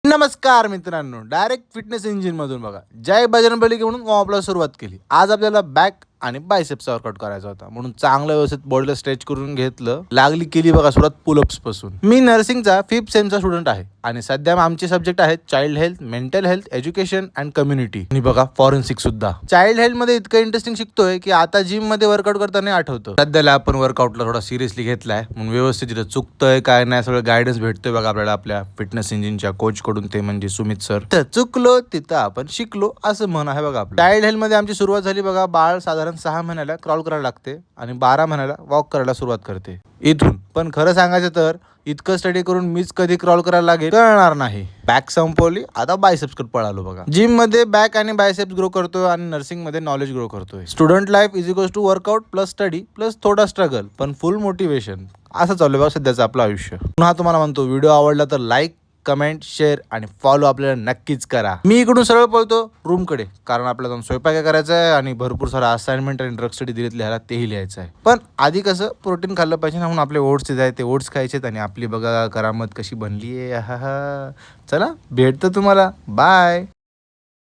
नमस्कार मित्रांनो, direct fitness engine मधून बघा जय बजरंगबली घेऊन वॉर्मअपला सुरुवात केली. आज आपल्याला बॅक आणि बायसेप्सचा वर्कआउट करायचा होता, म्हणून चांगलं व्यवस्थित बॉडीला स्ट्रेच करून घेतलं. लागली केली बघा सुरुवात पुलअप्स पासून. मी नर्सिंगचा 5th सेमचा स्टुडंट आहे आणि सध्या आमचे सब्जेक्ट आहेत child health, mental health, education and community आणि बघा फॉरेन्सिक सुद्धा. चाइल्ड हेल्थ मध्ये इतकं इंटरेस्टिंग शिकतोय की आता जिम मध्ये वर्कआउट करताना आठवतं. सध्याला आपण वर्कआउटला थोडा सिरियसली घेतलाय, म्हणून व्यवस्थित जिथं चुकतंय काय नाही सगळं गायडन्स भेटतोय बघा आपल्याला आपल्या फिटनेस इंजिनच्या कोच कडून, ते म्हणजे सुमित सर. तर चुकलो तिथं आपण शिकलो असं म्हण आहे बघा. आपलं चाइल्ड हेल्थ मध्ये आमची सुरुवात झाली बघा. बाळ साधारण 6 महिन्याला क्रॉल करायला लागते आणि 12 महिन्याला वॉक करायला सुरुवात करते इथून. पण खरं सांगायचं तर इतकं स्टडी करून मीच कधी क्रॉल करायला लागेल कळणार नाही. बॅक संपवली, आता बायसेप्स कडे पळालो बघा. जिम मध्ये बॅक आणि बायसेप्स ग्रो करतोय आणि नर्सिंग मध्ये नॉलेज ग्रो करतोय. Student life is equals to workout plus study plus थोडा स्ट्रगल पण फुल मोटिवेशन. असं चालू आहे बघा सध्याचं आपलं आयुष्य. पुन्हा तुम्हाला म्हणतो, व्हिडिओ आवडला तर लाईक, कमेंट, शेअर आणि फॉलो आपल्याला नक्कीच करा. मी इकडून सरळ पळतो रूमकडे, कारण आपल्याला जाऊन स्वयंपाक करायचा आहे आणि भरपूर सारा असाइनमेंट आणि ड्रग स्टडी दिलेत लिहायला, तेही लिहायचं आहे. पण आधी कसं प्रोटीन खाल्लं पाहिजे ना, म्हणून आपले ओट्स आहे ते ओट्स खायचेत आणि आपली बघा करामत कशी बनली आहे. चला भेटतो तुम्हाला. बाय.